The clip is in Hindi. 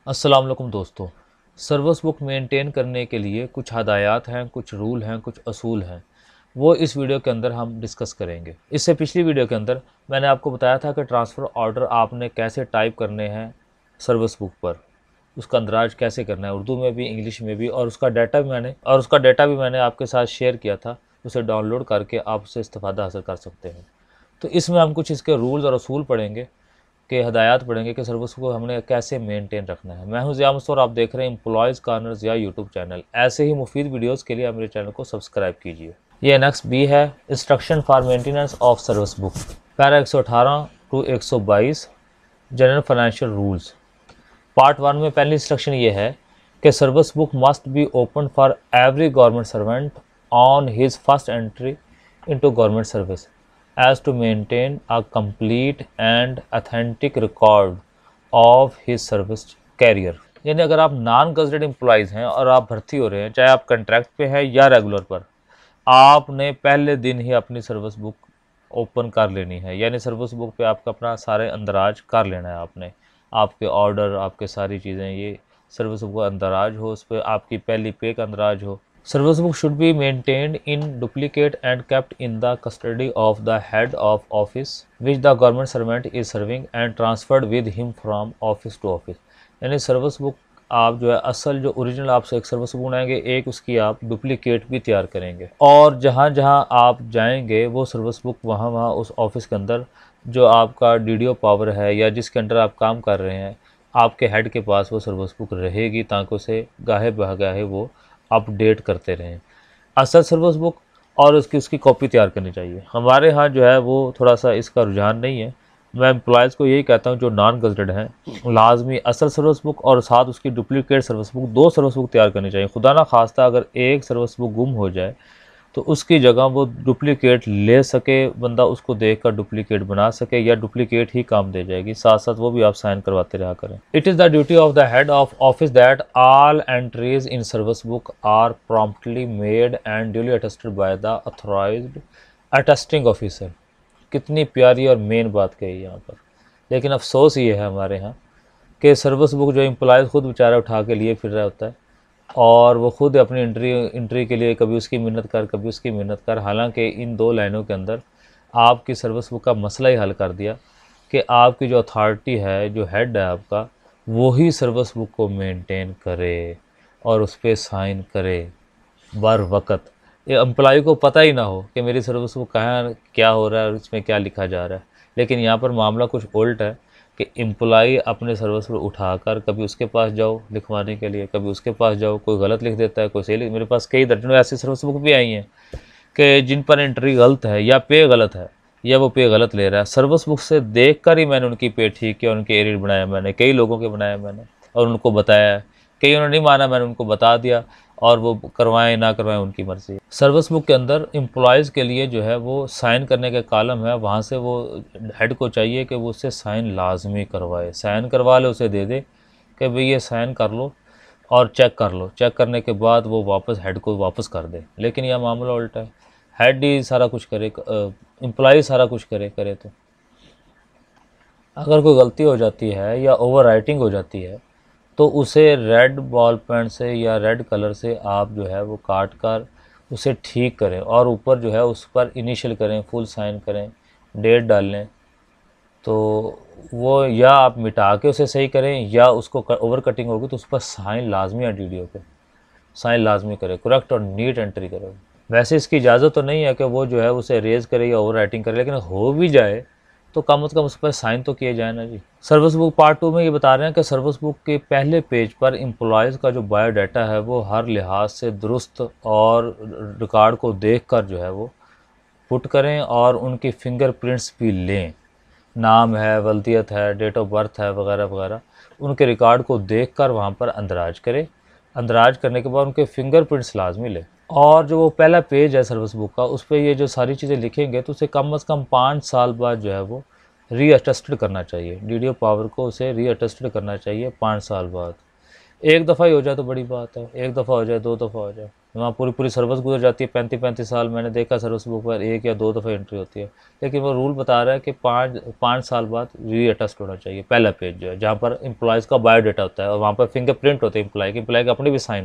अस्सलाम वालेकुम दोस्तों। सर्विस बुक मेंटेन करने के लिए कुछ हदायत हैं, कुछ रूल हैं, कुछ असूल हैं। वो इस वीडियो के अंदर हम डिस्कस करेंगे। इससे पिछली वीडियो के अंदर मैंने आपको बताया था कि ट्रांसफ़र ऑर्डर आपने कैसे टाइप करने हैं सर्विस बुक पर, उसका अंदराज कैसे करना है, उर्दू में भी इंग्लिश में भी, और उसका डेटा भी मैंने आपके साथ शेयर किया था। उसे डाउनलोड करके आप उससे इस्तेफ़ादा हासिल कर सकते हैं। तो इसमें हम कुछ इसके रूल्स और असूल पढ़ेंगे के हदायत पढ़ेंगे कि सर्विस को हमने कैसे मेंटेन रखना है। मैं हूं ज़िया मस्तूर, आप देख रहे हैं employees corner Zia YouTube channel. ऐसे ही मुफीद वीडियोस के लिए आप मेरे चैनल को सब्सक्राइब कीजिए। ये नेक्स्ट बी है instruction for maintenance of service book, para 118 to 122 general financial rules. Part 1 में पहली इंस्ट्रक्शन ये है कि service book must be open for every government servant on his first entry into government service as to maintain a complete and authentic record of his service career। यानी अगर आप नॉन गजटेड एम्प्लॉयज़ हैं और आप भर्ती हो रहे हैं, चाहे आप कंट्रैक्ट पे हैं या रेगुलर पर, आपने पहले दिन ही अपनी सर्विस बुक ओपन कर लेनी है। यानी सर्विस बुक पे आपका अपना सारे अंदराज कर लेना है आपने। आपके ऑर्डर, आपके सारी चीज़ें, ये सर्विस बुक का अंदराज हो, उस पर आपकी पहली पे का अंदराज हो। Service book should be maintained in duplicate and kept in the custody of the head of office which the government servant is serving and transferred with him from office to office। यानी सर्विस बुक आप जो है असल जो ओरिजिनल आपसे एक सर्विस बुक बनाएंगे, एक उसकी आप डुप्लीकेट भी तैयार करेंगे, और जहाँ जहाँ आप जाएंगे वो सर्विस बुक वहाँ वहाँ उस ऑफिस के अंदर जो आपका डीडीओ पावर है या जिसके अंडर आप काम कर रहे हैं, आपके हेड के पास वो सर्विस बुक रहेगी, ताकि उसे गाहे बगाहे वो अपडेट करते रहें। असल सर्विस बुक और उसकी कॉपी तैयार करनी चाहिए। हमारे यहाँ जो है वो थोड़ा सा इसका रुझान नहीं है। मैं एम्प्लॉयज़ को यही कहता हूँ जो नॉन गजटेड हैं, लाजमी असल सर्विस बुक और साथ उसकी डुप्लीकेट सर्विस बुक, दो सर्विस बुक तैयार करनी चाहिए। खुदा ना खास्ता अगर एक सर्विस बुक गुम हो जाए तो उसकी जगह वो डुप्लीकेट ले सके, बंदा उसको देख कर डुप्लीकेट बना सके, या डुप्लीकेट ही काम दे जाएगी। साथ साथ वो भी आप साइन करवाते रहा करें। It is the duty of the head of office that all entries in service book are promptly made and duly attested by the authorised attesting officer. कितनी प्यारी और मेन बात कही यहाँ पर। लेकिन अफसोस ये है हमारे यहाँ कि सर्विस बुक जो एम्प्लॉयज़ खुद बेचारा उठा के लिए फिर रहा होता है, और वो खुद अपनी एंट्री के लिए कभी उसकी मिन्नत कर, कभी उसकी मिन्नत कर। हालांकि इन दो लाइनों के अंदर आपकी सर्विस बुक का मसला ही हल कर दिया कि आपकी जो अथॉरिटी है, जो हेड है आपका, वो ही सर्विस बुक को मेंटेन करे और उस पर साइन करे बर वक़्त। ये एम्प्लॉय को पता ही ना हो कि मेरी सर्विस बुक कहाँ क्या हो रहा है और इसमें क्या लिखा जा रहा है। लेकिन यहाँ पर मामला कुछ उल्ट है कि एम्प्लॉई अपने सर्विस पर उठाकर कभी उसके पास जाओ लिखवाने के लिए, कभी उसके पास जाओ, कोई गलत लिख देता है, कोई सही लिख। मेरे पास कई दर्जनों ऐसी सर्विस बुक भी आई हैं कि जिन पर एंट्री गलत है या पे गलत है, या वो पे गलत ले रहा है। सर्विस बुक से देख कर ही मैंने उनकी पे ठीक किया, उनके एरियर बनाया मैंने, कई लोगों के बनाए मैंने और उनको बताया। कई उन्होंने नहीं माना, मैंने उनको बता दिया, और वो करवाएं ना करवाएं उनकी मर्ज़ी। सर्विस बुक के अंदर एम्प्लॉयज़ के लिए जो है वो साइन करने का कॉलम है, वहाँ से वो हेड को चाहिए कि वो उससे साइन लाजमी करवाए। साइन करवा ले, उसे दे दे कि भाई ये साइन कर लो और चेक कर लो। चेक करने के बाद वो वापस हेड को वापस कर दे। लेकिन यह मामला उल्टा है, हेड ही सारा कुछ करे, एम्प्लॉय सारा कुछ करे तो अगर कोई गलती हो जाती है या ओवर राइटिंग हो जाती है तो उसे रेड बॉल पेन से या रेड कलर से आप जो है वो काट कर उसे ठीक करें, और ऊपर जो है उस पर इनिशियल करें, फुल साइन करें, डेट डाल लें। तो वो या आप मिटा के उसे सही करें, या उसको ओवर कटिंग होगी तो उस पर साइन लाजमी है, वीडियो पे साइन लाजमी करें, करेक्ट और नीट एंट्री करें। वैसे इसकी इजाज़त तो नहीं है कि वो जो है उसे रेज करे या ओवर राइटिंग करे, लेकिन हो भी जाए तो कम से कम उस पर साइन तो किए जाए ना जी। सर्विस बुक पार्ट 2 में ये बता रहे हैं कि सर्विस बुक के पहले पेज पर एम्प्लॉयज़ का जो बायोडाटा है वो हर लिहाज से दुरुस्त और रिकॉर्ड को देखकर जो है वो पुट करें, और उनकी फिंगरप्रिंट्स भी लें। नाम है, वल्दियत है, डेट ऑफ बर्थ है, वगैरह वगैरह, उनके रिकॉर्ड को देखकर वहाँ पर अंदराज करें। अंदराज करने के बाद उनके फिंगरप्रिंट्स लाजमी लें। और जो वो पहला पेज है सर्विस बुक का, उस पर ये जो सारी चीज़ें लिखेंगे तो उसे कम से कम 5 साल बाद जो है वो रीअटेस्टेड करना चाहिए। डीडीओ पावर को उसे रीअटेस्टेड करना चाहिए 5 साल बाद। एक दफ़ा ही हो जाए तो बड़ी बात है, एक दफ़ा हो जाए, 2 दफ़ा हो जाए, वहाँ पूरी पूरी सर्विस गुजर जाती है, 35-35 साल। मैंने देखा सर्विस बुक पर 1 या 2 दफ़ा एंट्री होती है, लेकिन वो रूल बता रहा है कि 5 साल बाद रीअटेस्ट होना चाहिए पहला पेज जो है, जहाँ पर एम्प्लॉयज़ का बायोडाटा होता है और वहाँ पर फिंगरप्रिंट होते हैं एम्प्लॉय की अपनी भी साइन